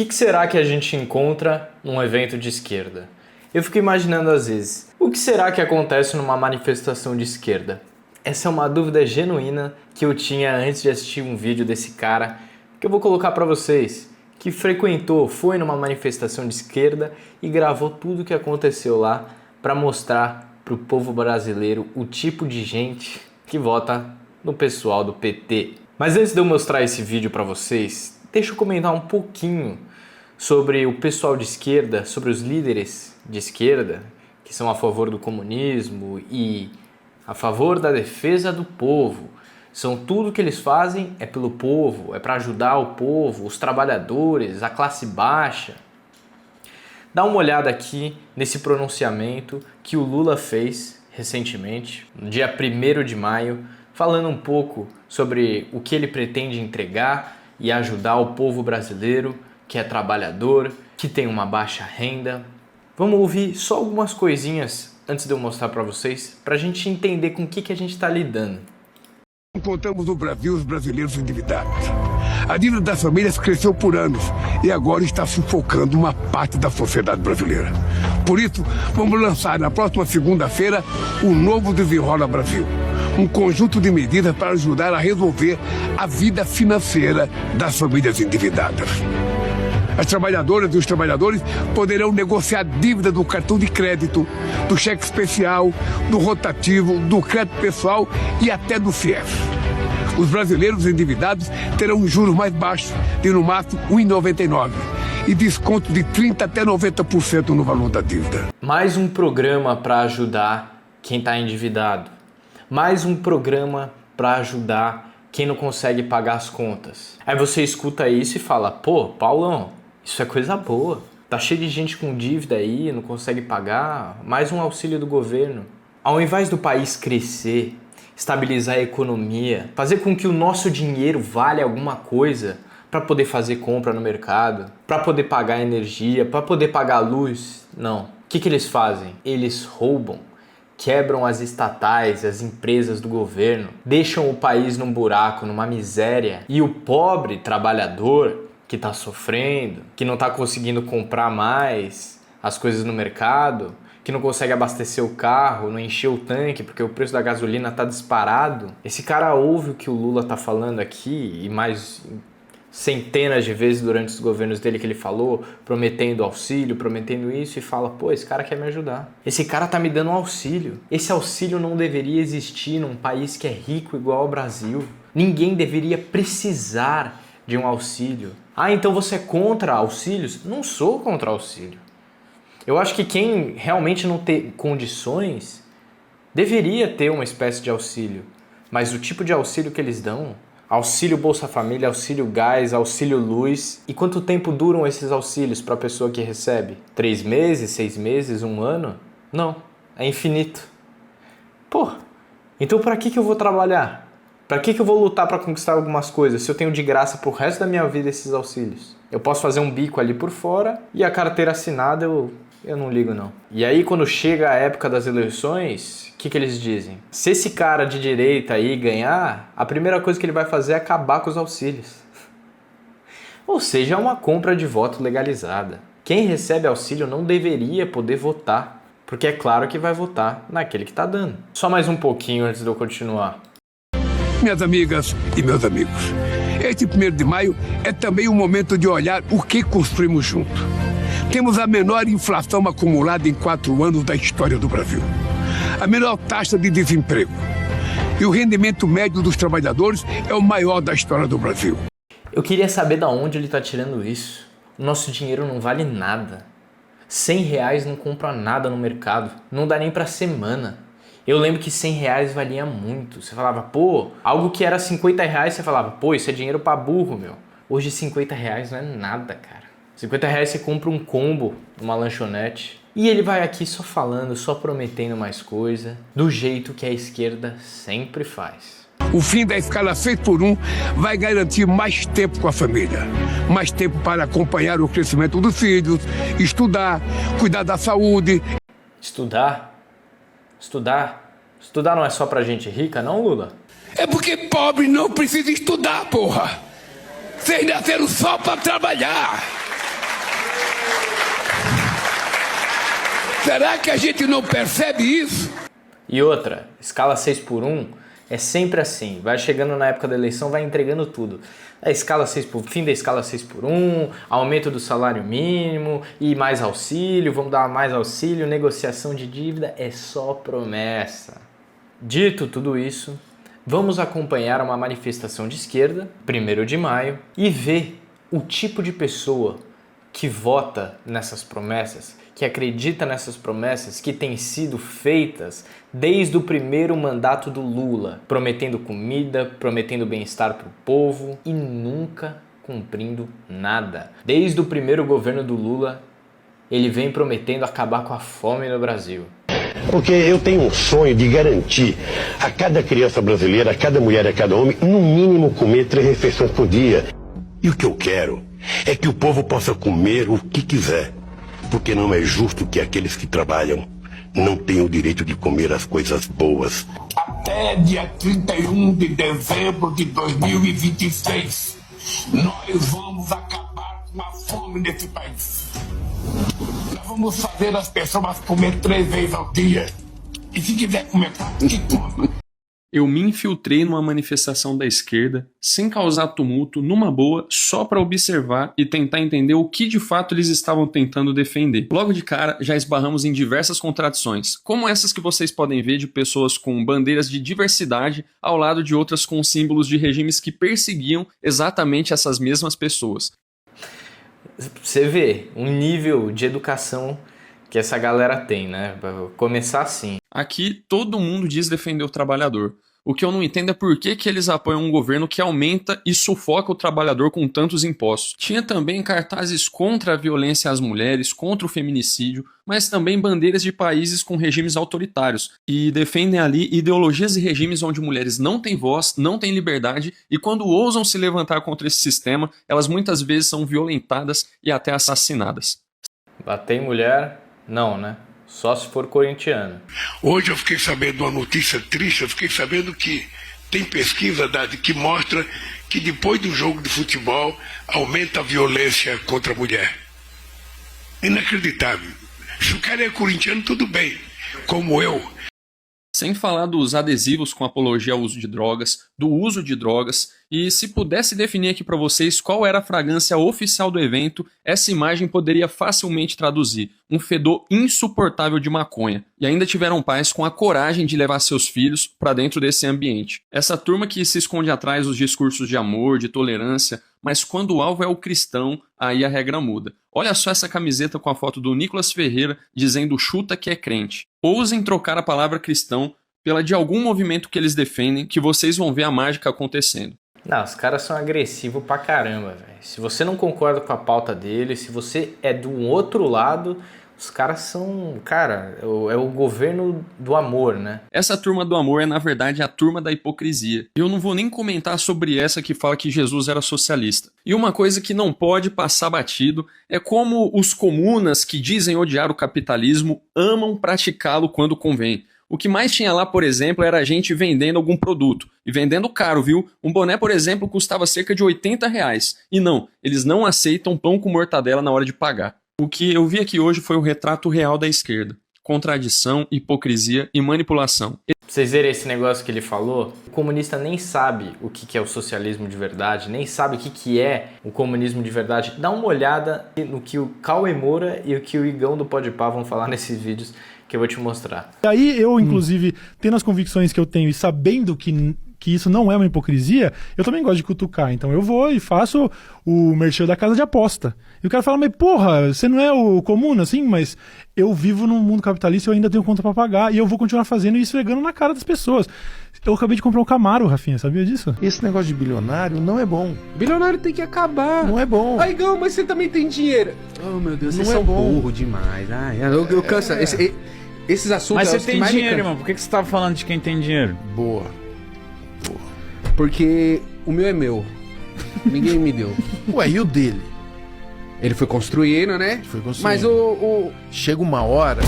que será que a gente encontra num evento de esquerda? Eu fico imaginando às vezes, o que será que acontece numa manifestação de esquerda? Essa é uma dúvida genuína que eu tinha antes de assistir um vídeo desse cara, que eu vou colocar para vocês, que foi numa manifestação de esquerda e gravou tudo o que aconteceu lá para mostrar para o povo brasileiro o tipo de gente que vota no pessoal do PT. Mas antes de eu mostrar esse vídeo para vocês, deixa eu comentar um pouquinho sobre o pessoal de esquerda, sobre os líderes de esquerda, que são a favor do comunismo e a favor da defesa do povo. Tudo que eles fazem é pelo povo, é para ajudar o povo, os trabalhadores, a classe baixa. Dá uma olhada aqui nesse pronunciamento que o Lula fez recentemente, no dia 1º de maio, falando um pouco sobre o que ele pretende entregar e ajudar o povo brasileiro, que é trabalhador, que tem uma baixa renda. Vamos ouvir só algumas coisinhas antes de eu mostrar para vocês, para a gente entender com o que a gente está lidando. Encontramos no Brasil os brasileiros endividados. A dívida das famílias cresceu por anos e agora está sufocando uma parte da sociedade brasileira. Por isso, vamos lançar na próxima segunda-feira o novo Desenrola Brasil. Um conjunto de medidas para ajudar a resolver a vida financeira das famílias endividadas. As trabalhadoras e os trabalhadores poderão negociar dívida do cartão de crédito, do cheque especial, do rotativo, do crédito pessoal e até do FIES. Os brasileiros endividados terão juros mais baixos, de no máximo 1,99 e desconto de 30% até 90% no valor da dívida. Mais um programa para ajudar quem está endividado. Mais um programa para ajudar quem não consegue pagar as contas. Aí você escuta isso e fala, pô, Paulão, isso é coisa boa. Tá cheio de gente com dívida aí, não consegue pagar. Mais um auxílio do governo. Ao invés do país crescer, estabilizar a economia, fazer com que o nosso dinheiro valha alguma coisa para poder fazer compra no mercado, para poder pagar energia, para poder pagar luz, não. O que eles fazem? Eles roubam, quebram as estatais, as empresas do governo, deixam o país num buraco, numa miséria, e o pobre trabalhador que está sofrendo, que não está conseguindo comprar mais as coisas no mercado, que não consegue abastecer o carro, não encher o tanque porque o preço da gasolina está disparado. Esse cara ouve o que o Lula está falando aqui e mais centenas de vezes durante os governos dele que ele falou, prometendo auxílio, prometendo isso, e fala, pô, esse cara quer me ajudar. Esse cara tá me dando um auxílio. Esse auxílio não deveria existir num país que é rico igual ao Brasil. Ninguém deveria precisar de um auxílio. Ah, então você é contra auxílios? Não sou contra auxílio. Eu acho que quem realmente não tem condições deveria ter uma espécie de auxílio. Mas o tipo de auxílio que eles dão, auxílio Bolsa Família, auxílio gás, auxílio luz. E quanto tempo duram esses auxílios para a pessoa que recebe? 3 meses, 6 meses, 1 ano? Não, é infinito. Pô, então para que eu vou trabalhar? Para que eu vou lutar para conquistar algumas coisas se eu tenho de graça pro resto da minha vida esses auxílios? Eu posso fazer um bico ali por fora e a carteira assinada eu não ligo não. E aí quando chega a época das eleições, o que eles dizem? Se esse cara de direita aí ganhar, a primeira coisa que ele vai fazer é acabar com os auxílios. Ou seja, é uma compra de voto legalizada. Quem recebe auxílio não deveria poder votar, porque é claro que vai votar naquele que tá dando. Só mais um pouquinho antes de eu continuar. Minhas amigas e meus amigos, este 1º de maio é também um momento de olhar o que construímos junto. Temos a menor inflação acumulada em 4 anos da história do Brasil, a menor taxa de desemprego e o rendimento médio dos trabalhadores é o maior da história do Brasil. Eu queria saber de onde ele está tirando isso. O nosso dinheiro não vale nada. R$100 não compra nada no mercado, não dá nem para semana. Eu lembro que R$100 valia muito. Você falava, pô, algo que era R$50, você falava, pô, isso é dinheiro pra burro, meu. Hoje R$50 não é nada, cara. R$50 você compra um combo numa lanchonete. E ele vai aqui só falando, só prometendo mais coisa, do jeito que a esquerda sempre faz. O fim da escala 6x1 vai garantir mais tempo com a família. Mais tempo para acompanhar o crescimento dos filhos, estudar, cuidar da saúde. Estudar? Estudar não é só pra gente rica, não, Lula? É porque pobre não precisa estudar, porra! Vocês nasceram só pra trabalhar! Será que a gente não percebe isso? E outra, escala 6x1 é sempre assim. Vai chegando na época da eleição, vai entregando tudo. Fim da escala 6x1, aumento do salário mínimo e mais auxílio, vamos dar mais auxílio, negociação de dívida, é só promessa. Dito tudo isso, vamos acompanhar uma manifestação de esquerda, 1º de maio, e ver o tipo de pessoa que vota nessas promessas, que acredita nessas promessas que têm sido feitas desde o primeiro mandato do Lula, prometendo comida, prometendo bem-estar para o povo e nunca cumprindo nada. Desde o primeiro governo do Lula, ele vem prometendo acabar com a fome no Brasil. Porque eu tenho um sonho de garantir a cada criança brasileira, a cada mulher e a cada homem, no mínimo comer 3 refeições por dia. E o que eu quero é que o povo possa comer o que quiser. Porque não é justo que aqueles que trabalham não tenham o direito de comer as coisas boas. Até dia 31 de dezembro de 2026, nós vamos acabar com a fome nesse país. Nós vamos fazer as pessoas comer 3 vezes ao dia. E se quiser comer 4, que coma. Eu me infiltrei numa manifestação da esquerda, sem causar tumulto, numa boa, só para observar e tentar entender o que de fato eles estavam tentando defender. Logo de cara, já esbarramos em diversas contradições, como essas que vocês podem ver de pessoas com bandeiras de diversidade ao lado de outras com símbolos de regimes que perseguiam exatamente essas mesmas pessoas. Você vê um nível de educação que essa galera tem, né? Pra começar assim. Aqui todo mundo diz defender o trabalhador. O que eu não entendo é por que eles apoiam um governo que aumenta e sufoca o trabalhador com tantos impostos. Tinha também cartazes contra a violência às mulheres, contra o feminicídio, mas também bandeiras de países com regimes autoritários, e defendem ali ideologias e regimes onde mulheres não têm voz, não têm liberdade, e quando ousam se levantar contra esse sistema, elas muitas vezes são violentadas e até assassinadas. Bater em mulher? Não, né? Só se for corintiano. Hoje eu fiquei sabendo uma notícia triste, eu fiquei sabendo que tem pesquisa que mostra que depois do jogo de futebol aumenta a violência contra a mulher. Inacreditável. Se o cara é corintiano, tudo bem, como eu. Sem falar dos adesivos com apologia ao uso de drogas, do uso de drogas, e se pudesse definir aqui para vocês qual era a fragrância oficial do evento, essa imagem poderia facilmente traduzir um fedor insuportável de maconha. E ainda tiveram pais com a coragem de levar seus filhos para dentro desse ambiente. Essa turma que se esconde atrás dos discursos de amor, de tolerância, mas quando o alvo é o cristão, aí a regra muda. Olha só essa camiseta com a foto do Nicolas Ferreira dizendo chuta que é crente. Ousem trocar a palavra cristão pela de algum movimento que eles defendem, que vocês vão ver a mágica acontecendo. Não, os caras são agressivos pra caramba, velho. Se você não concorda com a pauta deles, se você é do outro lado, os caras são, cara, é o governo do amor, né? Essa turma do amor é, na verdade, a turma da hipocrisia. Eu não vou nem comentar sobre essa que fala que Jesus era socialista. E uma coisa que não pode passar batido é como os comunas que dizem odiar o capitalismo amam praticá-lo quando convém. O que mais tinha lá, por exemplo, era a gente vendendo algum produto. E vendendo caro, viu? Um boné, por exemplo, custava cerca de R$80. E não, eles não aceitam pão com mortadela na hora de pagar. O que eu vi aqui hoje foi o retrato real da esquerda. Contradição, hipocrisia e manipulação. Pra vocês verem esse negócio que ele falou, o comunista nem sabe o que é o socialismo de verdade, nem sabe o que é o comunismo de verdade. Dá uma olhada no que o Cauê Moura e o que o Igão do Podpah vão falar nesses vídeos que eu vou te mostrar. Aí eu, inclusive, tendo as convicções que eu tenho e sabendo que isso não é uma hipocrisia, eu também gosto de cutucar. Então eu vou e faço o merchan da casa de aposta. E o cara fala, mas porra, você não é o comum assim? Mas eu vivo num mundo capitalista e eu ainda tenho conta pra pagar. E eu vou continuar fazendo e esfregando na cara das pessoas. Eu acabei de comprar um Camaro, Rafinha, sabia disso? Esse negócio de bilionário não é bom. Bilionário tem que acabar. Não é bom. Ai, Gão, mas você também tem dinheiro. Oh, meu Deus, vocês Não é são bom. burro demais. Ai, eu canso. Esses assuntos... Mas é você os que tem mais me dinheiro, cansam. irmão. Por que você tava falando de quem tem dinheiro? Boa. Porque o meu é meu. Ninguém me deu. Ué, e o dele? Ele foi construindo, né? Foi construindo. Mas o... Chega uma hora...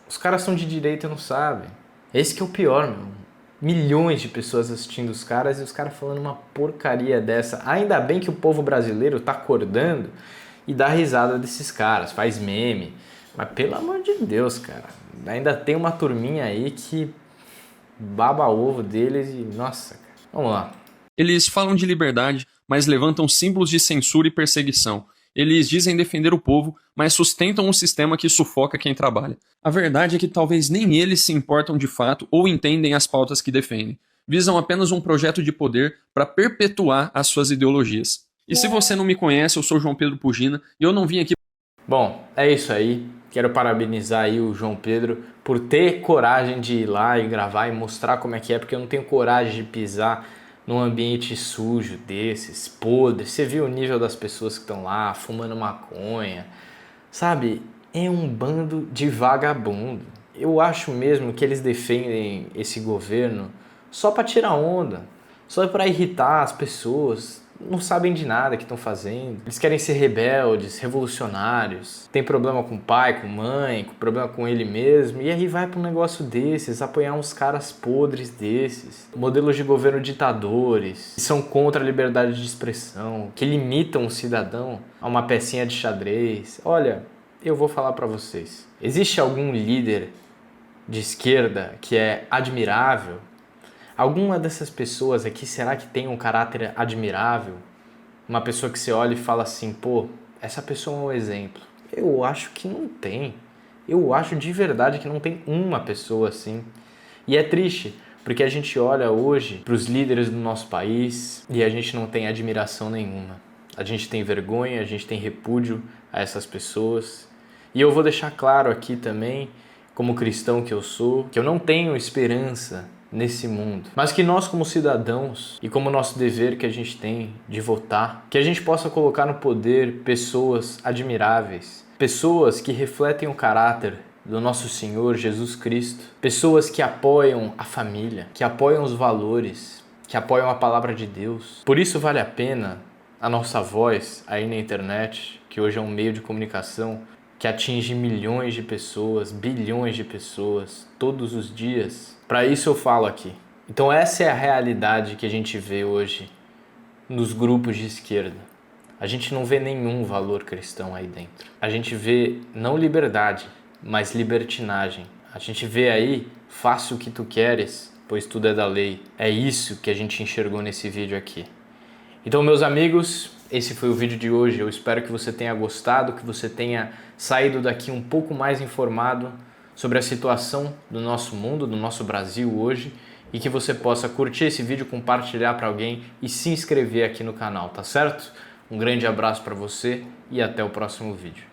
Os caras são de direita e não sabem. Esse que é o pior, meu. Milhões de pessoas assistindo os caras e os caras falando uma porcaria dessa. Ainda bem que o povo brasileiro tá acordando e dá risada desses caras, faz meme. Mas pelo amor de Deus, cara, ainda tem uma turminha aí que baba ovo deles e nossa, cara. Vamos lá. Eles falam de liberdade, mas levantam símbolos de censura e perseguição. Eles dizem defender o povo, mas sustentam um sistema que sufoca quem trabalha. A verdade é que talvez nem eles se importam de fato ou entendem as pautas que defendem. Visam apenas um projeto de poder para perpetuar as suas ideologias. E se você não me conhece, eu sou João Pedro Pugina e eu não vim aqui... Bom, é isso aí. Quero parabenizar aí o João Pedro por ter coragem de ir lá e gravar e mostrar como é que é, porque eu não tenho coragem de pisar num ambiente sujo desses, podre. Você viu o nível das pessoas que estão lá, fumando maconha, sabe? É um bando de vagabundo. Eu acho mesmo que eles defendem esse governo só para tirar onda, só para irritar as pessoas. Não sabem de nada que estão fazendo. Eles querem ser rebeldes, revolucionários. Tem problema com o pai, com a mãe, com problema com ele mesmo. E aí vai para um negócio desses, apoiar uns caras podres desses. Modelos de governo ditadores, que são contra a liberdade de expressão, que limitam o cidadão a uma pecinha de xadrez. Olha, eu vou falar para vocês. Existe algum líder de esquerda que é admirável? Alguma dessas pessoas aqui, será que tem um caráter admirável? Uma pessoa que você olha e fala assim, pô, essa pessoa é um exemplo. Eu acho que não tem. Eu acho de verdade que não tem uma pessoa assim. E é triste, porque a gente olha hoje para os líderes do nosso país e a gente não tem admiração nenhuma. A gente tem vergonha, a gente tem repúdio a essas pessoas. E eu vou deixar claro aqui também, como cristão que eu sou, que eu não tenho esperança nesse mundo, mas que nós como cidadãos e como nosso dever que a gente tem de votar, que a gente possa colocar no poder pessoas admiráveis, pessoas que refletem o caráter do nosso Senhor Jesus Cristo, pessoas que apoiam a família, que apoiam os valores, que apoiam a palavra de Deus. Por isso vale a pena a nossa voz aí na internet, que hoje é um meio de comunicação que atinge milhões de pessoas, bilhões de pessoas, todos os dias. Para isso eu falo aqui. Então essa é a realidade que a gente vê hoje nos grupos de esquerda. A gente não vê nenhum valor cristão aí dentro. A gente vê não liberdade, mas libertinagem. A gente vê aí, faça o que tu queres, pois tudo é da lei. É isso que a gente enxergou nesse vídeo aqui. Então, meus amigos, esse foi o vídeo de hoje. Eu espero que você tenha gostado, que você tenha saído daqui um pouco mais informado sobre a situação do nosso mundo, do nosso Brasil hoje, e que você possa curtir esse vídeo, compartilhar para alguém e se inscrever aqui no canal, tá certo? Um grande abraço para você e até o próximo vídeo.